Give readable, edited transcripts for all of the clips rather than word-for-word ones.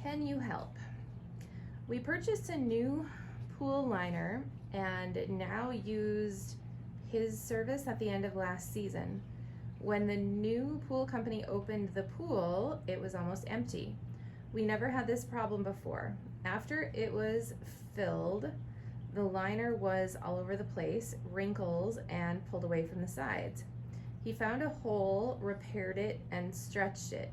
Can you help? We purchased a new pool liner and now used his service at the end of last season. When the new pool company opened the pool, it was almost empty. We never had this problem before. After it was filled, the liner was all over the place, wrinkles, and pulled away from the sides. He found a hole, repaired it, and stretched it.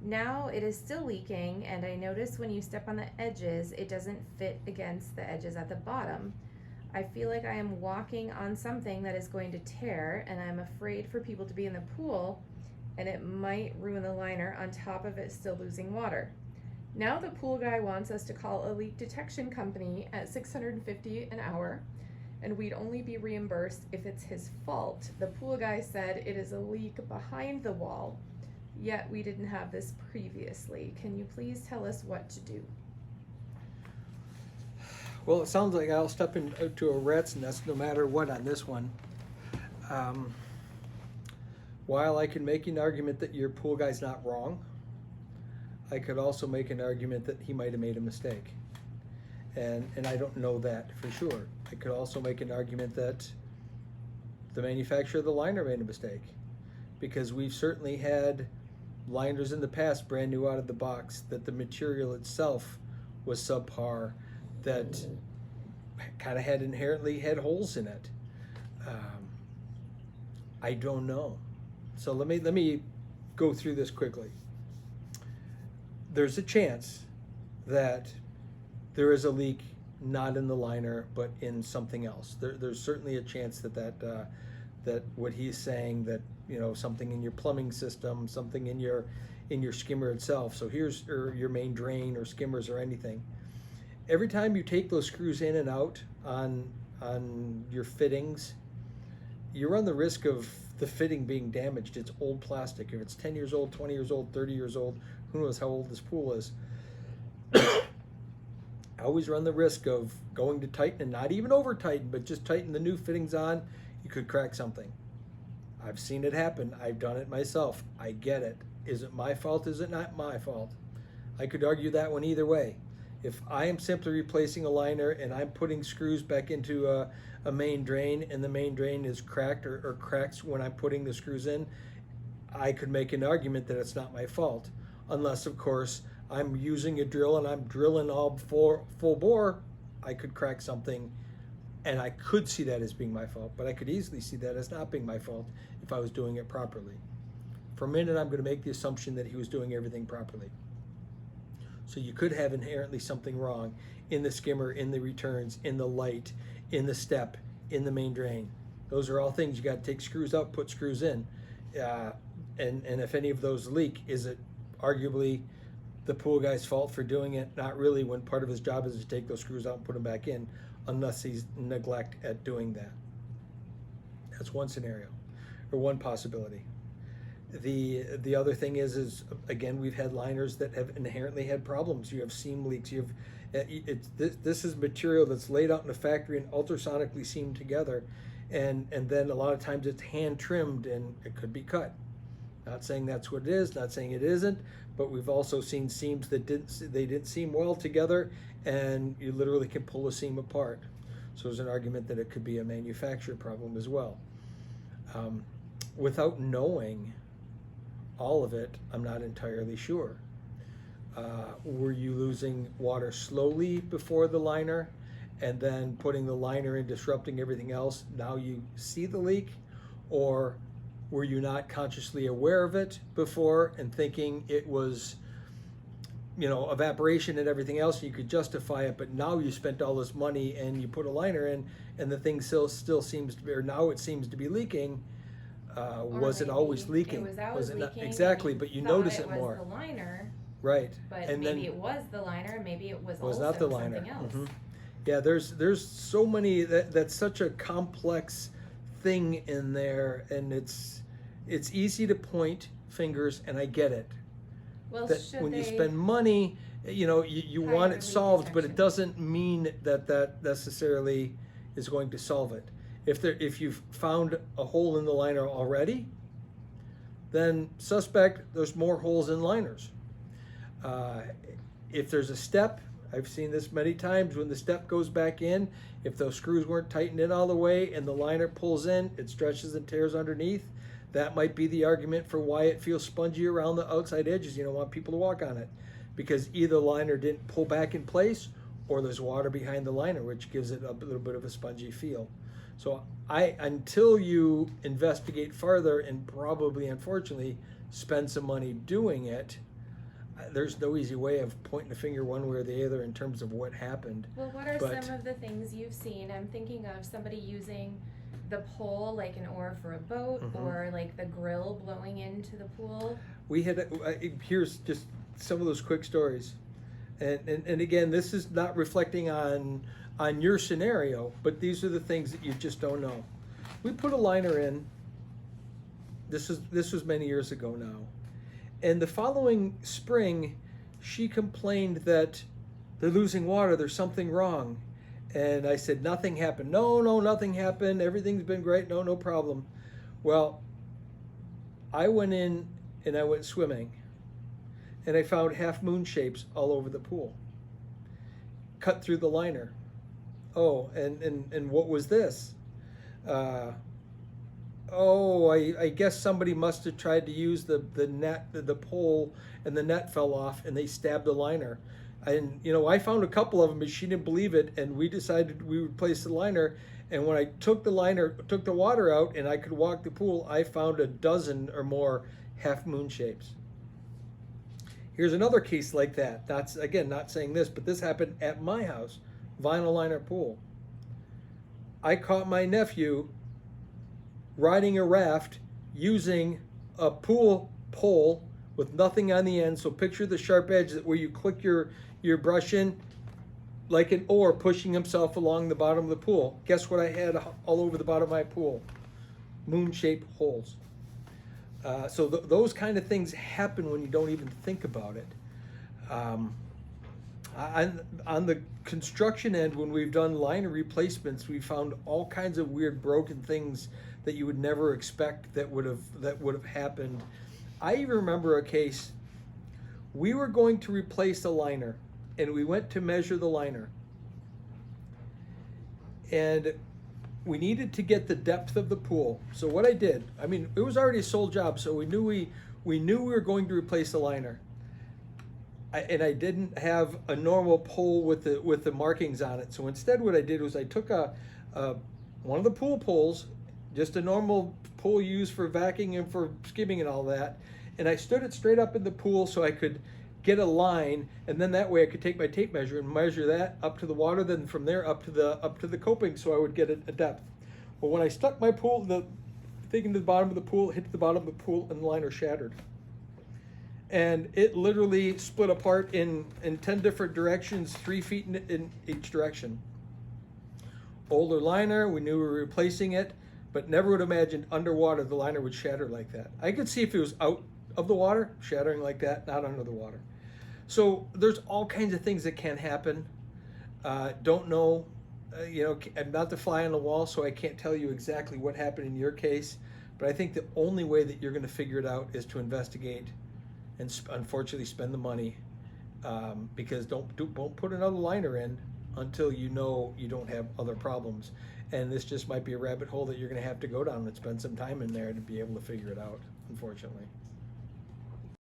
Now it is still leaking, and I notice when you step on the edges, it doesn't fit against the edges at the bottom. I feel like I am walking on something that is going to tear, and I'm afraid for people to be in the pool, and it might ruin the liner on top of it still losing water. Now the pool guy wants us to call a leak detection company at $650 an hour, and we'd only be reimbursed if it's his fault. The pool guy said it is a leak behind the wall, yet we didn't have this previously. Can you please tell us what to do? Well, it sounds like I'll step into a rat's nest no matter what on this one. While I can make an argument that your pool guy's not wrong, I could also make an argument that he might have made a mistake. And I don't know that for sure. I could also make an argument that the manufacturer of the liner made a mistake, because we've certainly had liners in the past, brand new out of the box, that the material itself was subpar, that kind of inherently had holes in it. I don't know. So let me go through this quickly. There's a chance that there is a leak not in the liner but in something else. There's certainly a chance that what he's saying, that something in your plumbing system, something in your skimmer itself. So here's your main drain or skimmers or anything. Every time you take those screws in and out on your fittings, you run the risk of the fitting being damaged. It's old plastic. If it's 10 years old, 20 years old, 30 years old, who knows how old this pool is. I always run the risk of going to tighten and not even over tighten, but just tighten the new fittings on. You could crack something. I've seen it happen. I've done it myself. I get it. Is it my fault? Is it not my fault? I could argue that one either way. If I am simply replacing a liner and I'm putting screws back into a main drain, and the main drain is cracked or cracks when I'm putting the screws in, I could make an argument that it's not my fault. Unless, of course, I'm using a drill and I'm drilling all full bore, I could crack something, and I could see that as being my fault. But I could easily see that as not being my fault if I was doing it properly. For a minute, I'm going to make the assumption that he was doing everything properly. So you could have inherently something wrong in the skimmer, in the returns, in the light, in the step, in the main drain. Those are all things you got to take screws out, put screws in. And if any of those leak, is it arguably the pool guy's fault for doing it? Not really, when part of his job is to take those screws out and put them back in, unless he's neglect at doing that. That's one scenario, or one possibility. The other thing is again, we've had liners that have inherently had problems. You have seam leaks. You have this is material that's laid out in a factory and ultrasonically seamed together, and then a lot of times it's hand trimmed and it could be cut. Not saying that's what it is, not saying it isn't, but we've also seen seams that didn't seam well together, and you literally can pull a seam apart. So there's an argument that it could be a manufacturer problem as well. Without knowing all of it, I'm not entirely sure. Were you losing water slowly before the liner, and then putting the liner in, disrupting everything else? Now you see the leak, or were you not consciously aware of it before and thinking it was, evaporation and everything else, you could justify it, but now you spent all this money and you put a liner in, and the thing still seems to be, or now it seems to be leaking. Was it always leaking? It was always leaking. Not? Exactly, but you notice it more. It was the liner. Right. But and maybe then it was the liner, maybe it was also not the liner. Something else. Mm-hmm. Yeah, there's so many, that's such a complex thing in there, and it's easy to point fingers, and I get it. Well, that when you spend money, you want it solved, but it doesn't mean that necessarily is going to solve it. If you've found a hole in the liner already, then suspect there's more holes in liners. if there's a step, I've seen this many times, when the step goes back in, if those screws weren't tightened in all the way and the liner pulls in, it stretches and tears underneath. That might be the argument for why it feels spongy around the outside edges. You don't want people to walk on it, because either the liner didn't pull back in place or there's water behind the liner, which gives it a little bit of a spongy feel. So until you investigate further and probably, unfortunately, spend some money doing it, there's no easy way of pointing a finger one way or the other in terms of what happened. Well, what are some of the things you've seen? I'm thinking of somebody using the pole like an oar for a boat, or like the grill blowing into the pool. We had, here's just some of those quick stories. And again, this is not reflecting on your scenario, but these are the things that you just don't know. We put a liner in, this was many years ago now. And the following spring, she complained that they're losing water, there's something wrong. And I said, nothing happened. No, nothing happened. Everything's been great. No problem. Well, I went in and I went swimming, and I found half moon shapes all over the pool, cut through the liner. Oh, and what was this? I guess somebody must have tried to use the net, the pole, and the net fell off, and they stabbed the liner. And I found a couple of them, but she didn't believe it, and we decided we would replace the liner. And when I took the water out, and I could walk the pool, I found a dozen or more half moon shapes. Here's another case like that. That's, again, not saying this, but this happened at my house, vinyl liner pool. I caught my nephew riding a raft using a pool pole with nothing on the end. So picture the sharp edge where you click your brush in, like an oar, pushing himself along the bottom of the pool. Guess what I had all over the bottom of my pool? Moon-shaped holes. So those kind of things happen when you don't even think about it. On the construction end, when we've done liner replacements, we found all kinds of weird broken things that you would never expect that would have happened. I even remember a case. We were going to replace a liner, and we went to measure the liner, and we needed to get the depth of the pool. So what I did, it was already a sold job, so we knew we were going to replace the liner. And I didn't have a normal pole with the markings on it. So instead, what I did was I took one of the pool poles, just a normal pole used for vacuuming and for skimming and all that, and I stood it straight up in the pool so I could get a line, and then that way I could take my tape measure and measure that up to the water, then from there up to the coping, so I would get a depth. Well, when I stuck my the thing into the bottom of the pool, hit the bottom of the pool, and the liner shattered. And it literally split apart in 10 different directions, 3 feet in each direction. Older liner, we knew we were replacing it, but never would have imagined underwater the liner would shatter like that. I could see if it was out of the water, shattering like that, not under the water. So there's all kinds of things that can happen. Don't know, I'm not the fly on the wall, so I can't tell you exactly what happened in your case, but I think the only way that you're going to figure it out is to investigate and unfortunately spend the money, because don't put another liner in until you know you don't have other problems. And this just might be a rabbit hole that you're going to have to go down and spend some time in there to be able to figure it out, unfortunately.